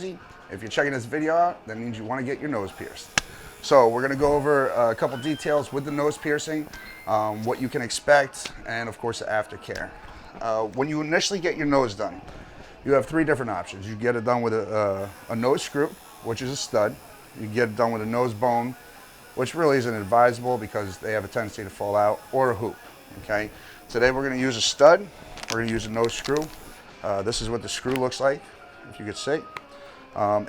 If you're checking this video out, that means you want to get your nose pierced. So we're going to go over a couple details with the nose piercing, what you can expect, and of course the aftercare. When you initially get your nose done, you have three different options. You get it done with a nose screw, which is a stud. You get it done with a nose bone, which really isn't advisable because they have a tendency to fall out, or a hoop. Okay. Today we're going to use a stud. We're going to use a nose screw. This is what the screw looks like, if you could see.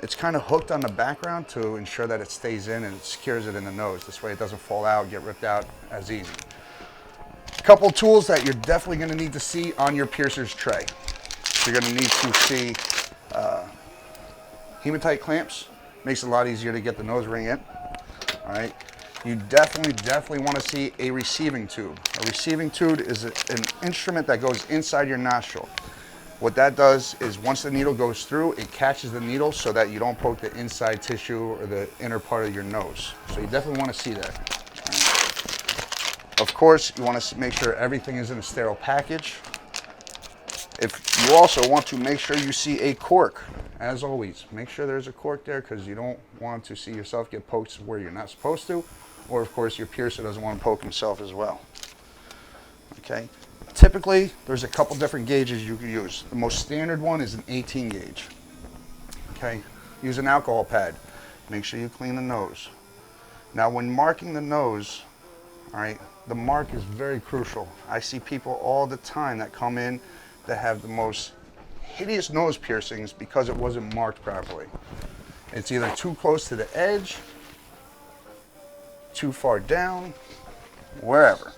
It's kind of hooked on the background to ensure that it stays in and it secures it in the nose. This way it doesn't fall out and get ripped out as easy. A couple tools that you're definitely going to need to see on your piercer's tray. You're going to need to see hematite clamps. Makes it a lot easier to get the nose ring in. All right. You definitely want to see a receiving tube. A receiving tube is an instrument that goes inside your nostril. What that does is once the needle goes through, it catches the needle so that you don't poke the inside tissue or the inner part of your nose. So you definitely want to see that. Of course, you want to make sure everything is in a sterile package. If you also want to make sure you see a cork, as always, make sure there's a cork there because you don't want to see yourself get poked where you're not supposed to, or of course your piercer doesn't want to poke himself as well. Okay. Typically, there's a couple different gauges you can use. The most standard one is an 18 gauge. Okay, use an alcohol pad. Make sure you clean the nose. Now, when marking the nose, all right, the mark is very crucial. I see people all the time that come in that have the most hideous nose piercings because it wasn't marked properly. It's either too close to the edge, too far down, wherever.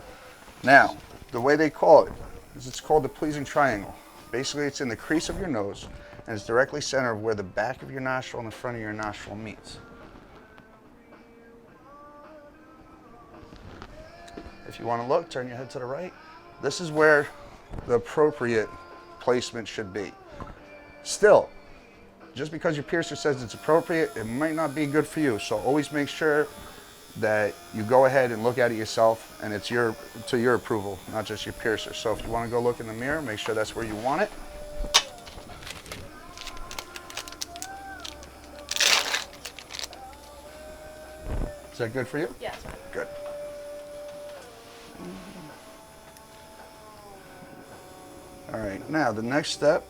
Now, the way they call it is it's called the pleasing triangle. Basically, it's in the crease of your nose and it's directly center of where the back of your nostril and the front of your nostril meets. If you want to look, turn your head to the right. This is where the appropriate placement should be. Still, just because your piercer says it's appropriate, it might not be good for you. So always make sure that you go ahead and look at it yourself and it's to your approval, not just your piercer. So if you want to go look in the mirror, make sure that's where you want it. Is that good for you? Yes. Good. All right, now the next step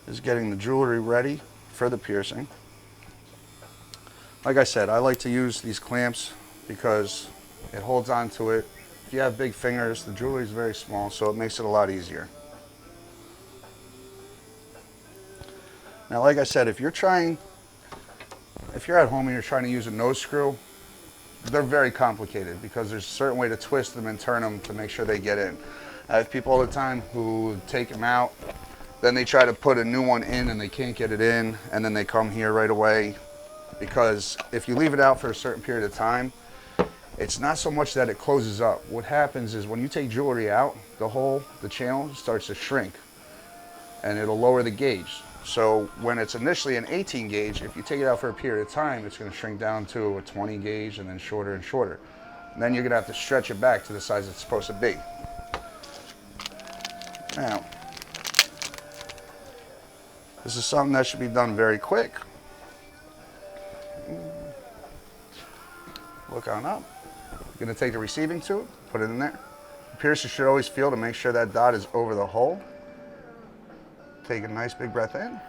is getting the jewelry ready for the piercing. Like I said, I like to use these clamps because it holds on to it. If you have big fingers, the jewelry is very small, so it makes it a lot easier. Now, like I said, if you're at home and you're trying to use a nose screw, they're very complicated because there's a certain way to twist them and turn them to make sure they get in. I have people all the time who take them out, then they try to put a new one in and they can't get it in, and then they come here right away. Because if you leave it out for a certain period of time, it's not so much that it closes up. What happens is when you take jewelry out, the channel starts to shrink and it'll lower the gauge. So when it's initially an 18 gauge, if you take it out for a period of time, it's going to shrink down to a 20 gauge and then shorter and shorter. And then you're going to have to stretch it back to the size it's supposed to be. Now, this is something that should be done very quick. Look on up. You're going to take the receiving tube, put it in there. The piercer should always feel to make sure that dot is over the hole. Take a nice big breath in,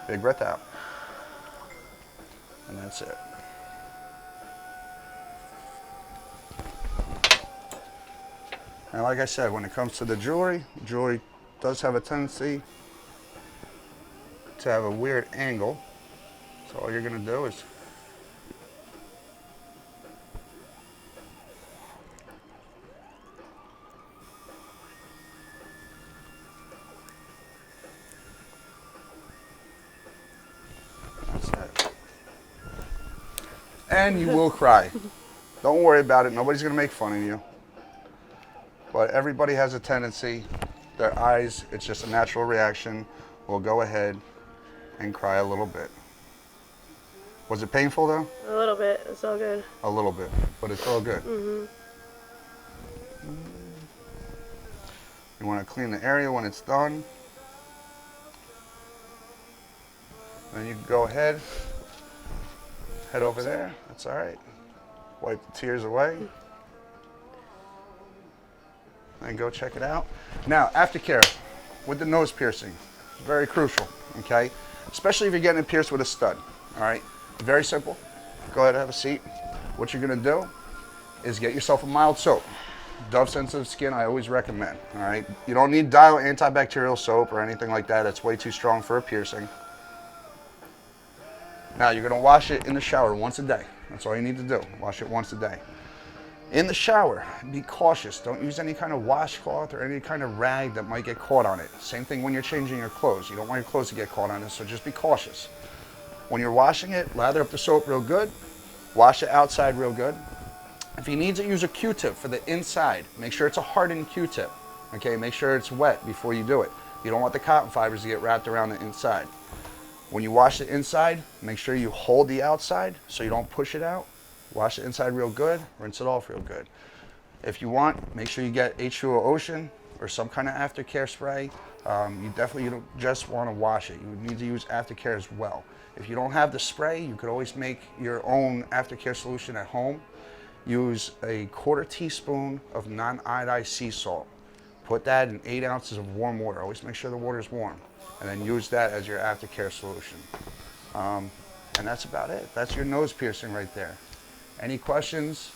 big breath out. And that's it. And like I said, when it comes to the jewelry does have a tendency to have a weird angle. So all you're going to do is and you will cry. Don't worry about it. Nobody's going to make fun of you. But everybody has a tendency, their eyes, it's just a natural reaction, will go ahead and cry a little bit. Was it painful though? A little bit. It's all good. A little bit, but it's all good. Mm-hmm. You want to clean the area when it's done. And you can go ahead, head over there. That's all right. Wipe the tears away. And go check it out. Now, aftercare with the nose piercing. Very crucial, okay? Especially if you're getting it pierced with a stud, all right? Very simple. Go ahead and have a seat. What you're gonna do is get yourself a mild soap. Dove sensitive skin, I always recommend, all right? You don't need Dial antibacterial soap or anything like that. That's way too strong for a piercing. Now you're gonna wash it in the shower once a day. That's all you need to do, wash it once a day. In the shower, be cautious. Don't use any kind of washcloth or any kind of rag that might get caught on it. Same thing when you're changing your clothes. You don't want your clothes to get caught on it, so just be cautious. When you're washing it, lather up the soap real good. Wash it outside real good. If you need to use a Q-tip for the inside, make sure it's a hardened Q-tip. Okay, make sure it's wet before you do it. You don't want the cotton fibers to get wrapped around the inside. When you wash the inside, make sure you hold the outside so you don't push it out. Wash the inside real good, rinse it off real good. If you want, make sure you get H2O Ocean or some kind of aftercare spray. You don't just want to wash it. You need to use aftercare as well. If you don't have the spray, you could always make your own aftercare solution at home. Use a 1/4 teaspoon of non-iodized sea salt. Put that in 8 ounces of warm water. Always make sure the water is warm. And then use that as your aftercare solution. And that's about it. That's your nose piercing right there. Any questions?